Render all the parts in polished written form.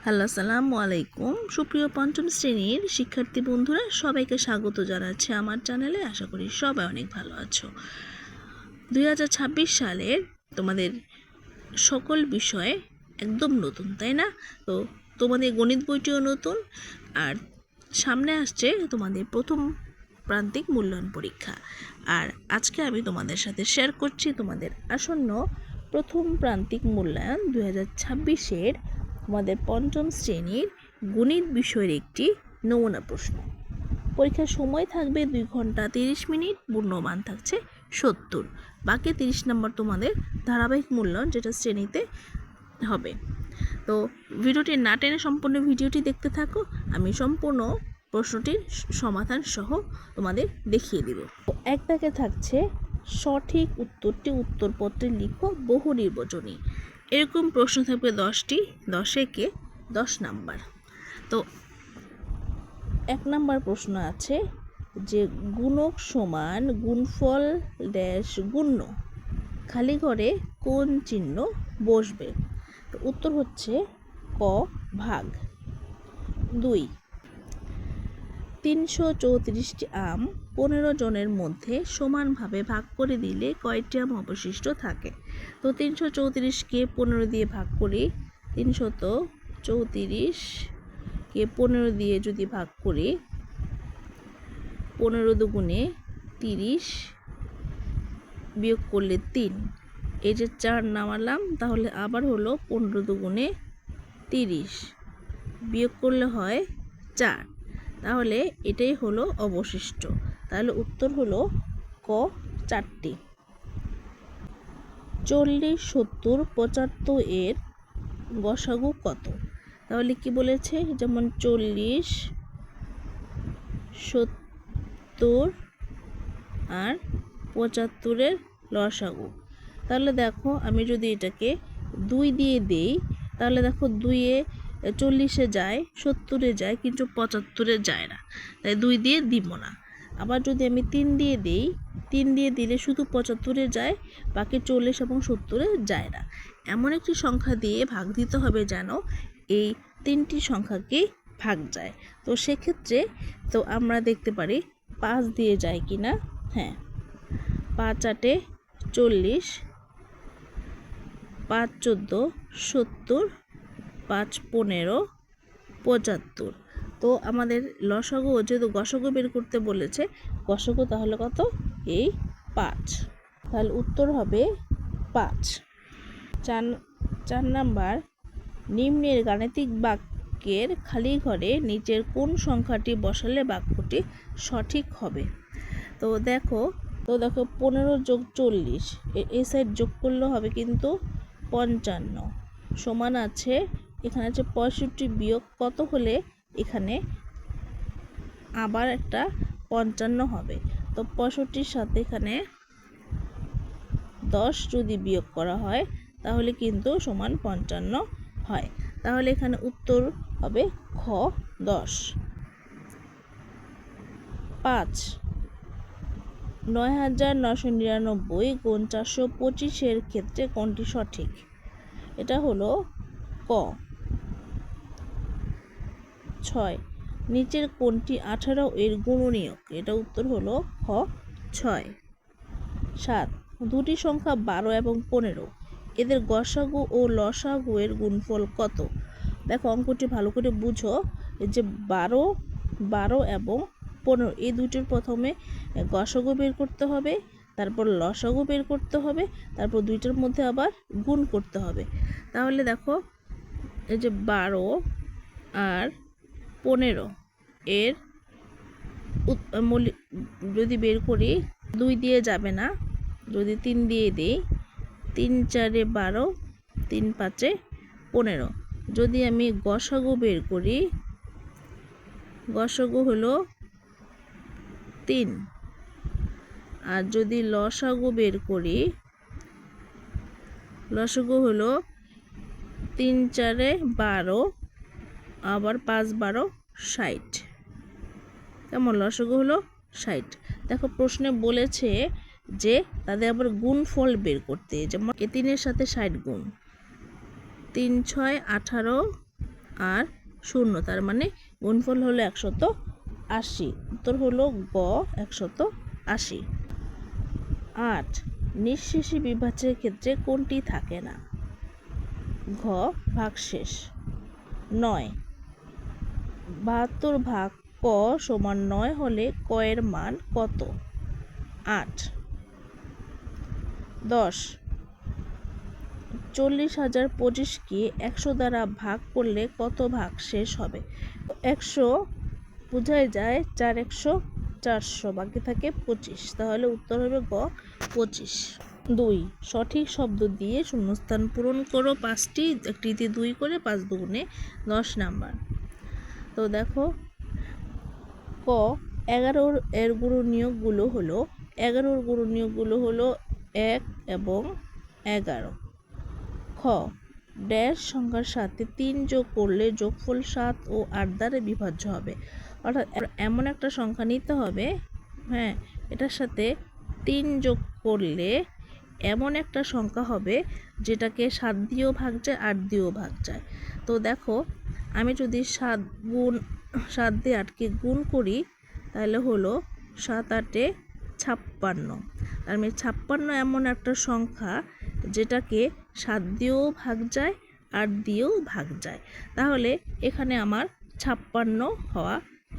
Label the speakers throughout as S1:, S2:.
S1: Hello, আসসালামু আলাইকুম। সুপ্রিয় পঞ্চম শ্রেণীর শিক্ষার্থী বন্ধুরা, সবাইকে স্বাগত জানাচ্ছি আমার চ্যানেলে। আশা করি সবাই অনেক ভালো আছো। 2026 সালের তোমাদের সকল বিষয় একদম নতুন, তাই না? তো তোমাদের গণিত বইটিও নতুন, আর সামনে আসছে তোমাদের প্রথম প্রান্তিক মূল্যায়ন পরীক্ষা। আর আজকে আমি তোমাদের সাথে শেয়ার করছি তোমাদের আসন্ন প্রথম প্রান্তিক মূল্যায়ন 2026-এর তোমাদের পঞ্চম শ্রেণীর গণিত বিষয়ের একটি নমুনা প্রশ্ন। পরীক্ষার সময় থাকবে 2 ঘন্টা 30 মিনিট, পূর্ণমান থাকছে 70। বাকি 30 নম্বর তোমাদের ধারাবাহিক মূল্যায়ন, যেটা শ্রেণীতে হবে। তো ভিডিওটি না টেনে সম্পূর্ণ ভিডিওটি দেখতে থাকো। আমি সম্পূর্ণ প্রশ্নটির সমাধান সহ তোমাদের দেখিয়ে দেব। এক দাগে থাকছে সঠিক উত্তরটি উত্তরপত্রে লিখো বহু নির্বাচনী। এরকম প্রশ্ন থাকবে 10টি, 10 10 নাম্বার। তো 1 নাম্বার প্রশ্ন আছে যে গুণক সমান গুণফল ড্যাশ গুণ্য, খালি ঘরে কোন চিহ্ন বসবে? তো উত্তর হচ্ছে ক ভাগ। 2, 334টি আম 15 জনের মধ্যে সমানভাবে ভাগ করে দিলে কয়টি আম অবশিষ্ট থাকে? তো 334কে 15 দিয়ে ভাগ করি, 334কে 15 দিয়ে যদি ভাগ করি, 15 দুগুণে 30, বিয়োগ করলে 3, এই যে 4 নামালাম, তাহলে আবার হলো 15 দুগুণে 30, বিয়োগ করলে হয় 4, তাহলে এটাই হলো অবশিষ্ট। তাহলে উত্তর হলো ক 4টি। 40, 70, 75 এর গসাগু কত? তাহলে কি বলেছে, যেমন 40, 70 আর 75 এর লসাগু। তাহলে দেখো, আমি যদি এটাকে 2 দিয়ে দেই, তাহলে দেখো 2-এ 40-এ যায়, 70-এ যায়, কিন্তু 75-এ যায় না, তাই 2 দিয়ে দিব না। আবার যদি আমি 3 দিয়ে দেই, 3 দিয়ে দিলে শুধু 75-এ যায়, বাকি 40 এবং 70-এ যায় না। এমন একটি সংখ্যা দিয়ে ভাগ দিতে হবে যেন এই 3টি সংখ্যাকেই ভাগ যায়। তো সেক্ষেত্রে তো আমরা দেখতে পারি 5 দিয়ে যায় কি না। হ্যাঁ, 5 8 40, 5 14 70, 5 15 75। তো আমাদের লসাগু, যেহেতু গসাগু বের করতে বলেছে, গসাগু তাহলে কত? এই 5। তাহলে উত্তর হবে 5। 4 নাম্বার, নিম্নের গাণিতিক বাক্যের খালি ঘরে নিচের কোন সংখ্যাটি বসালে বাক্যটি সঠিক হবে? তো দেখো 15 যোগ 40, এই সাইড যোগ করলে হবে কিন্তু 55, সমান আছে এখানে আছে 65, বিয়োগ কত হলে এখানে আবার একটা 55 হবে। তো 65-র সাথে এখানে 10 যদি বিয়োগ করা হয়, তাহলে কিন্তু সমান 55 হয়। তাহলে এখানে উত্তর হবে খ 10। 5, 9999 গুণ 425 ক্ষেত্রে কোনটি সঠিক? এটা হলো ক। 6, নিচের কোনটি 18 এর গুণনীয়ক? এটা উত্তর হলো খ 6। 7, দুটি সংখ্যা 12 এবং 15, এদের গসাগু ও লসাগু এর গুণফল কত? দেখো, অঙ্কটি ভালো করে বুঝো, যে 12 এবং 15 এই দুটির প্রথমে গসাগু বের করতে হবে, তারপর লসাগু বের করতে হবে, তারপর দুইটার মধ্যে আবার গুণ করতে হবে। তাহলে দেখো, এই যে 12 আর 15 এর যদি বের করি, 2 দিয়ে যাবে না, যদি 3 দিয়ে দিই, 3 4 12, 3 5 15। যদি আমি গসাগু বের করি, গসাগু হলো 3, আর যদি লসাগু বের করি, লসাগু হলো 3 4 12, আবার 5 12 60। কেমন? লসাগু হলো 60। দেখো, প্রশ্নে বলেছে যে তাদের আবার গুণফল বের করতে, যেমন 3-এর সাথে 60 গুণ, 3 6 18 আর 0, তার মানে গুণফল হলো 180। উত্তর হলো গ 180। 8, নিঃশেষী বিভাজ্যের ক্ষেত্রে কোনটি থাকে না? ঘ ভাগশেষ। 9, 72 ভাগ ক সমান 9 হলে ক এর মান কত? 8। 10, 40,025কে 100 দ্বারা ভাগ করলে কত ভাগ শেষ হবে? 100 বোঝাই যায় 4 100 400, বাকি থাকে 25, তাহলে উত্তর হবে গ 25। 2, সঠিক শব্দ দিয়ে শূন্যস্থান পূরণ করো 5টি, একটিতে 2 করে 5 দুগুণে 10 নাম্বার। তো দেখো ক 11 এর গুণনীয়কগুলো হলো 11 গুণনীয়কগুলো হলো 1 এবং 11। খ ড্যাশ সংখ্যার সাথে 3 যোগ করলে যোগফল 7 ও 8 দ্বারা বিভাজ্য হবে। অর্থাৎ এমন একটা সংখ্যা নিতে হবে, হ্যাঁ, এটার সাথে 3 যোগ করলে এমন একটা সংখ্যা হবে যেটাকে 7 দিয়েও ভাগ যায় 8 দিয়েও ভাগ যায়। তো দেখো আমি যদি 7 দিয়ে 8কে গুণ করি তাহলে হলো 7 8 56। তার মানে 56 এমন একটা সংখ্যা যেটাকে 7 দিয়েও ভাগ যায় 8 দিয়েও ভাগ যায়। তাহলে এখানে আমার 56 হওয়া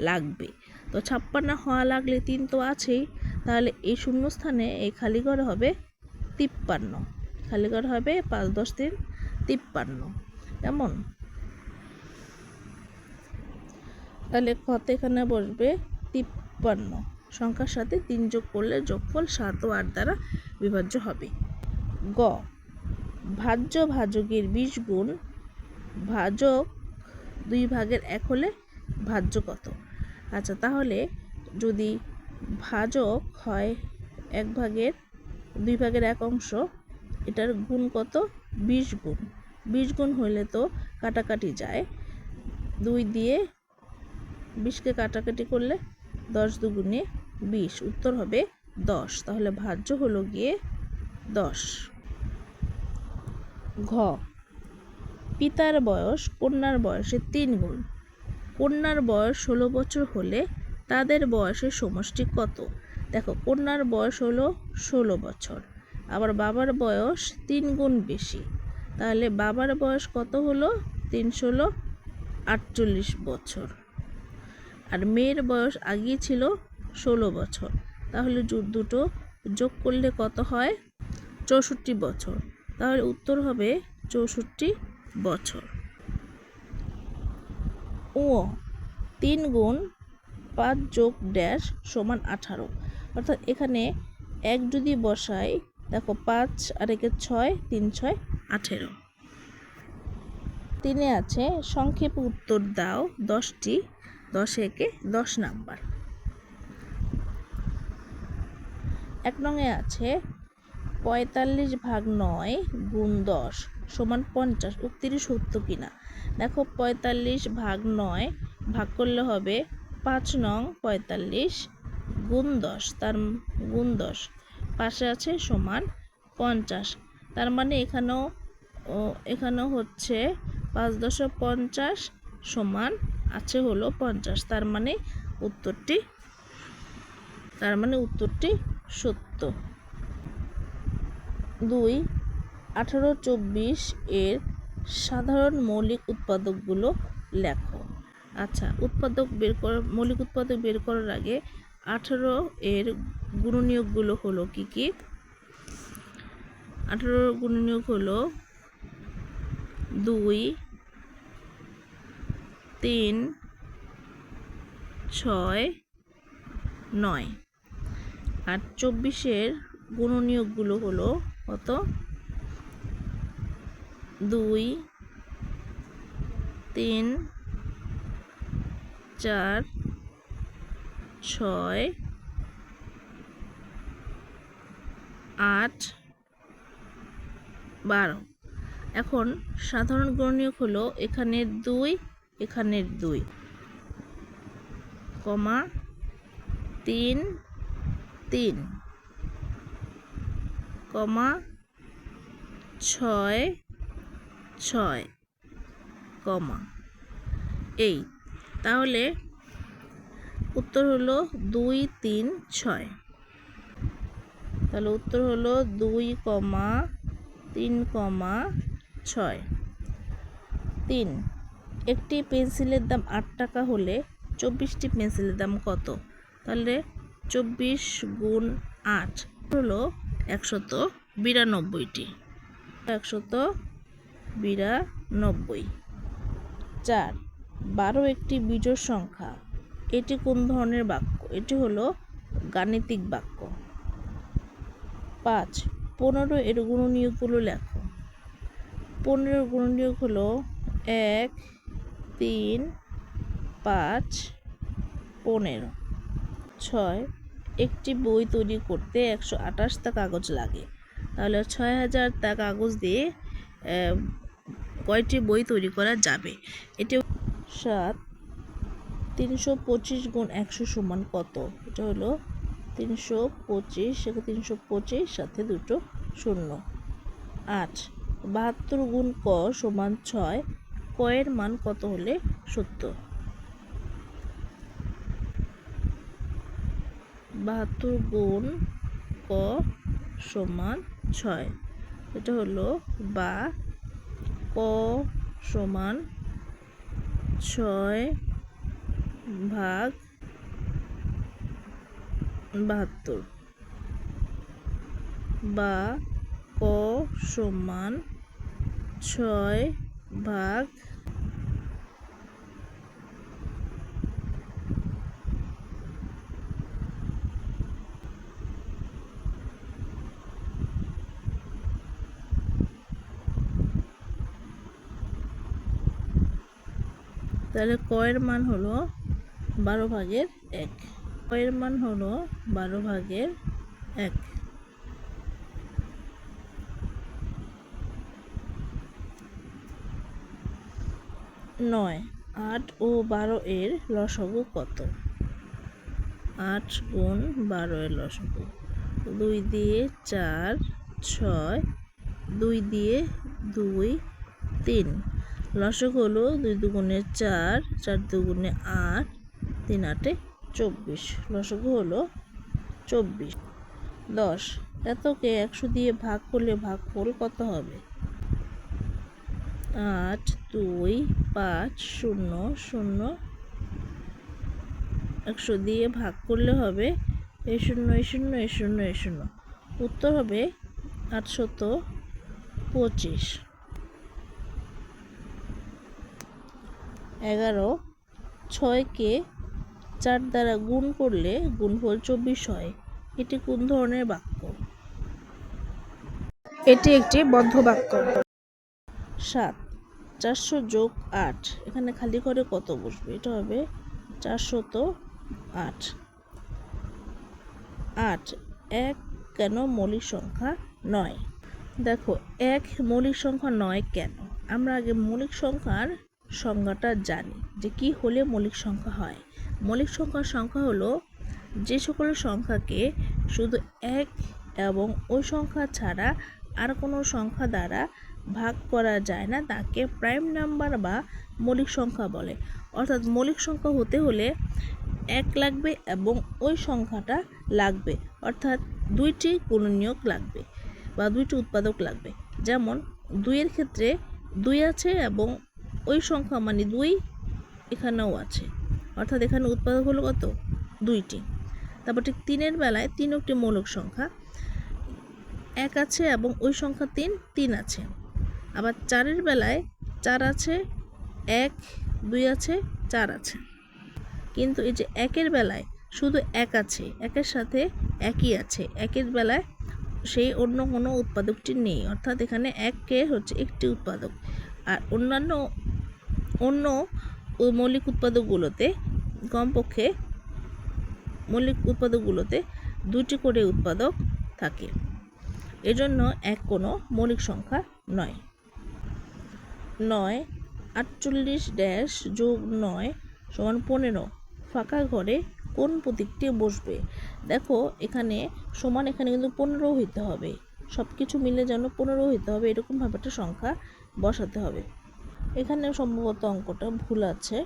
S1: লাগবে। তো 56 হওয়া লাগলে 3 তো আছেই, তাহলে এই শূন্যস্থানে এই খালি ঘর হবে 53। খালি ঘর হবে 5 10 3 53। কেমন? তাহলে কত এখানে বসবে 53। সংখ্যার সাথে 3 যোগ করলে যোগফল 7 ও 8 দ্বারা বিভাজ্য হবে। গ ভাজ্য ভাজকের 20 গুণ ভাজক 2 ভাগের 1 হলে ভাজ্য কত? আচ্ছা, তাহলে যদি ভাজক হয় 1 ভাগের 2 ভাগের 1 অংশ, এটার গুণ কত? 20 গুণ। 20 গুণ হইলে তো কাটাকাটি যায়, 2 দিয়ে 20কে কাটাকাটি করলে 10 দুগুণে 20, উত্তর হবে 10। তাহলে ভাজ্য হলো গিয়ে 10। ঘ পিতার বয়স কন্যার বয়সে 3 গুণ। কন্যার বয়স 16 বছর হলে তাদের বয়সের সমষ্টি কত? দেখো কন্যার বয়স হলো 16 বছর, আবার বাবার বয়স 3 গুণ বেশি, তাহলে বাবার বয়স কত হলো? 3 16 48 বছর। আর মেয়ের বয়স আগেই ছিল 16 বছর, তাহলে দুটো যোগ করলে কত হয়? 64 বছর। তাহলে উত্তর হবে 64 বছর। ও 3 গুণ 5 যোগ ড্যাশ সমান 18। অর্থাৎ এখানে 1 যদি বসাই, দেখো 5 আর 1 6, 3 6 18। 3 আছে সংক্ষেপে উত্তর দাও 10টি, 10 একে 10 নাম্বার। 1 নংয়ে আছে 45 ভাগ 9 গুণ 10 সমান 50। উক্তিটি সত্য কিনা? দেখো 45 ভাগ 9 ভাগ করলে হবে 5 নং 45 গুণ 10, তার গুণ 10 পাশে আছে সমান 50। তার মানে এখানেও হচ্ছে 5 10 50 সমান আছে হলো 50, তার মানে উত্তরটি সত্য। 2 18 24 এর সাধারণ মৌলিক উৎপাদকগুলো লেখো। আচ্ছা, মৌলিক উৎপাদক বের করার আগে 18 এর গুণনীয়কগুলো হলো কি কি? 18 গুণনীয়ক হলো 2 3 6 9। আর 24 গুণনীয়কগুলো হলো কত? 2 3 4 6 8 12। এখন সাধারণ গুণনীয়ক হলো এখানের 2 এখানের 2, কমা 3 3, কমা 6 6, কমা এই, তাহলে উত্তর হলো 2, 3, 6। তাহলে উত্তর হলো 2, 3, 6। 3, একটি পেন্সিলের দাম 8 টাকা হলে 24টি পেন্সিলের দাম কত? তাহলে 24 গুণ 8 হলো 192টি। 192। 4, 12 একটি বিজোড় সংখ্যা। এটি কোন ধরনের বাক্য? এটি হলো গাণিতিক বাক্য। 5, 15 এর গুণনীয়কগুলো লেখো। 15 গুণনীয়ক হলো 1, 3, 5, 15। 6, একটি বই তৈরি করতে 128টা কাগজ লাগে। তাহলে 6000টা কাগজ দিয়ে কয়টি বই তৈরি করা যাবে? এটি 7, 325 গুণ 100 সমান কত? এটা হলো 325, 325 সাথে দুটো শূন্য। 8, 72 গুণ ক সমান 6। ক এর মান কত হলে সত্য? 72 গুণ ক সমান 6। এটা হলো বা ক সমান 6 ভাগ 72, বা ক সমান 6 ভাগ তাহলে ক এর মান হলো 12 ভাগের 1। ক এর মান হলো 12 ভাগের 1। 9, 8 ও 12 এর লসাগু কত? 8 গুণ 12 এর লসাগু 2 দিয়ে 4, 6, 2 দিয়ে 2, 3। লসাগু হলো 2 দুগুণে 4, 4 দুগুণে 8, 3 8 24। লসাগু হলো 24। 10, এতকে 100 দিয়ে ভাগ করলে ভাগফল কত হবে? 8, 2, 5, 0, 0। 100 দিয়ে ভাগ করলে হবে এই 0, এই 0, এই 0, এই 0। উত্তর হবে 825। 11, 6কে 4 দ্বারা গুণ করলে গুণফল 24 হয়। এটি কোন ধরনের বাক্য? এটি একটি বদ্ধ বাক্য। 7, 400 যোগ 8, এখানে খালি করে কত বসবে? এটা হবে 408। 8, 1 কেন মৌলিক সংখ্যা নয়? দেখো, 1 মৌলিক সংখ্যা নয় কেন? আমরা আগে মৌলিক সংখ্যার সংজ্ঞাটা জানি যে কি হলে মৌলিক সংখ্যা হয়। মৌলিক সংখ্যার সংখ্যা হলো যে সকল সংখ্যাকে শুধু 1 এবং ওই সংখ্যা ছাড়া আর কোনো সংখ্যা দ্বারা ভাগ করা যায় না তাকে প্রাইম নাম্বার বা মৌলিক সংখ্যা বলে। অর্থাৎ মৌলিক সংখ্যা হতে হলে 1 লাগবে এবং ওই সংখ্যাটা লাগবে, অর্থাৎ 2টি গুণনীয়ক লাগবে বা 2টি উৎপাদক লাগবে। যেমন 2 এর ক্ষেত্রে 2 আছে এবং ওই সংখ্যা মানে 2 এখানেও আছে, অর্থাৎ এখানে উৎপাদক হলো কত? 2টি। তারপর ঠিক 3 এর বেলায় 3 একটি মৌলিক সংখ্যা, 1 আছে এবং ওই সংখ্যা 3 আছে। আবার 4 এর বেলায় 4 আছে, 1, 2 আছে, 4 আছে। কিন্তু এই যে 1 এর বেলায় শুধু 1 আছে, 1 এর সাথে 1ই আছে। 1 এর বেলায় সেই অন্য কোনো উৎপাদকটি নেই, অর্থাৎ এখানে 1কে হচ্ছে একটি উৎপাদক। আর অন্য মৌলিক উৎপাদকগুলোতে কমপক্ষে মৌলিক উৎপাদকগুলোতে 2টি করে উৎপাদক থাকে। এজন্য 1 কোনো মৌলিক সংখ্যা নয়। 9, 48 যোগ 9 সমান 15। ফাঁকা ঘরে কোন প্রতীকটি বসবে? দেখো, এখানে সমান, এখানে কিন্তু 15 হইতে হবে, সব কিছু মিলে যেন 15 হইতে হবে, এরকমভাবে একটা সংখ্যা বসাতে হবে। এখানে সম্ভবত অঙ্কটা ভুল আছে,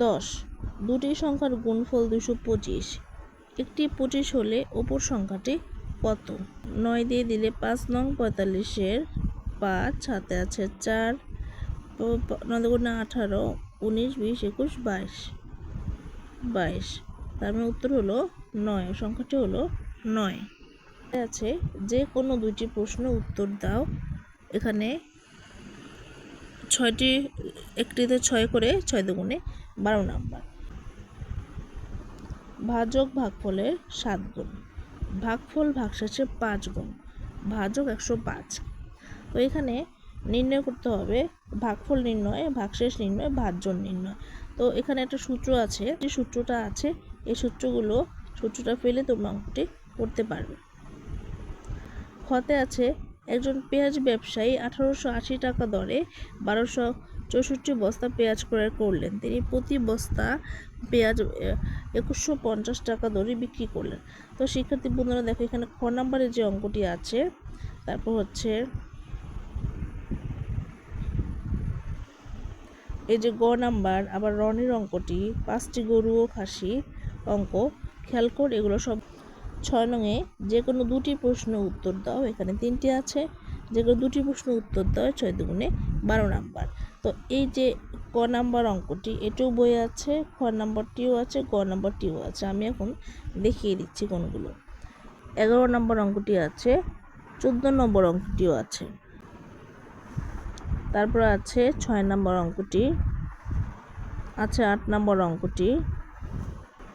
S1: 10 দুটি সংখ্যার গুণফল 225, একটি 25 হলে অপর সংখ্যাটি কত? 9 দিয়ে দিলে 5 নং 45-এর 5, হাতে আছে 4, 9 × 18, 19, 20, 21, 22, তার মানে উত্তর হলো 9, সংখ্যাটি হলো 9। আছে যে কোনো দুইটি প্রশ্ন উত্তর দাও। এখানে 6টি, একটিতে 6 করে 6 দুগুণে 12 নাম্বার। ভাজক ভাগফলের 7 গুণ, ভাগফল ভাগশেষে 5 গুণ, ভাজক 105। তো এখানে নির্ণয় করতে হবে ভাগফল নির্ণয়, ভাগশেষ নির্ণয়, ভাজ্য নির্ণয়। তো এখানে একটা সূত্র আছে, যে সূত্রটা আছে এই সূত্রটা ফেলে তোমরা অঙ্কটি করতে পারবে। খতে আছে একজন পেঁয়াজ ব্যবসায়ী 1880 টাকা দরে 1264 বস্তা পেঁয়াজ ক্রয় করলেন। তিনি প্রতি বস্তা পেঁয়াজ 2150 টাকা দরে বিক্রি করলেন। তো শিক্ষার্থী বন্ধুরা দেখো এখানে খ নাম্বারে যে অঙ্কটি আছে, তারপর হচ্ছে এই যে গ নাম্বার, আবার রনের অঙ্কটি, 5টি গরু ও খাসি অঙ্ক খেয়াল কর, এগুলো সব 6 নংয়ে যে কোনো দুটি প্রশ্ন উত্তর দাও। এখানে 3টি আছে, যে কোনো দুটি প্রশ্ন উত্তর দাও, 6 দুগুণে 12 নাম্বার। তো এই যে ক নাম্বার অঙ্কটি এটাও বই আছে, খ নাম্বারটিও আছে, গ নাম্বারটিও আছে। আমি এখন দেখিয়ে দিচ্ছি কোনগুলো। 11 নম্বর অঙ্কটি আছে, 14 নম্বর অঙ্কটিও আছে, তারপর আছে 6 নম্বর অঙ্কটি আছে, 8 নম্বর অঙ্কটি,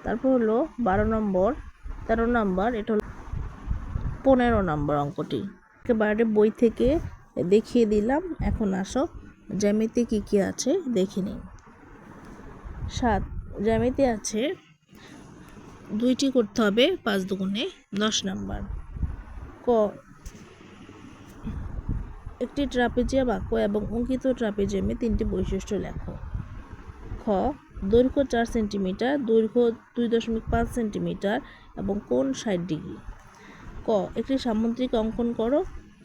S1: তারপর হলো 12 নম্বর, 13 নম্বর, এটা হলো 15 নম্বর অঙ্কটি। একেবারে বই থেকে দেখিয়ে দিলাম। এখন আসো জ্যামিতি কি কি আছে দেখে নিন। 7 জ্যামিতি আছে, 2টি করতে হবে, 5 দুগুণে 10 নাম্বার। ক একটি ট্রাপিজিয়া বাক্য এবং অঙ্কিত ট্রাপিজিয়ামে 3টি বৈশিষ্ট্য লেখো। খ দৈর্ঘ্য 4 সেন্টিমিটার, দৈর্ঘ্য 2.5 সেন্টিমিটার এবং কোণ 60 ডিগ্রি। ক একটি সামুদ্রিক অঙ্কন করো।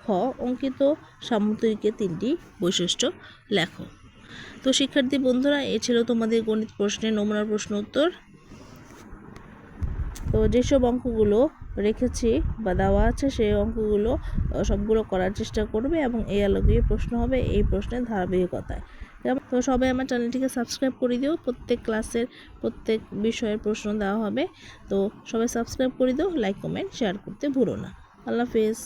S1: খ অঙ্কিত সামুদ্রিকের 3টি বৈশিষ্ট্য লেখো। তো শিক্ষার্থী বন্ধুরা, এ ছিল তোমাদের গণিত প্রশ্নের নমুনা প্রশ্ন উত্তর। তো যেসব অঙ্কগুলো রেখেছি বা দেওয়া আছে সেই অঙ্কগুলো সবগুলো করার চেষ্টা করবে এবং এই আলোকে প্রশ্ন হবে এই প্রশ্নের ধারাবাহিকতায়। তো সবাই আমার চ্যানেলটিকে সাবস্ক্রাইব করে দিও, প্রত্যেক ক্লাসের প্রত্যেক বিষয়ের প্রশ্ন দেওয়া হবে। তো সবাই সাবস্ক্রাইব করে দিও, লাইক কমেন্ট শেয়ার করতে ভুলো না। আল্লাহ হাফেজ।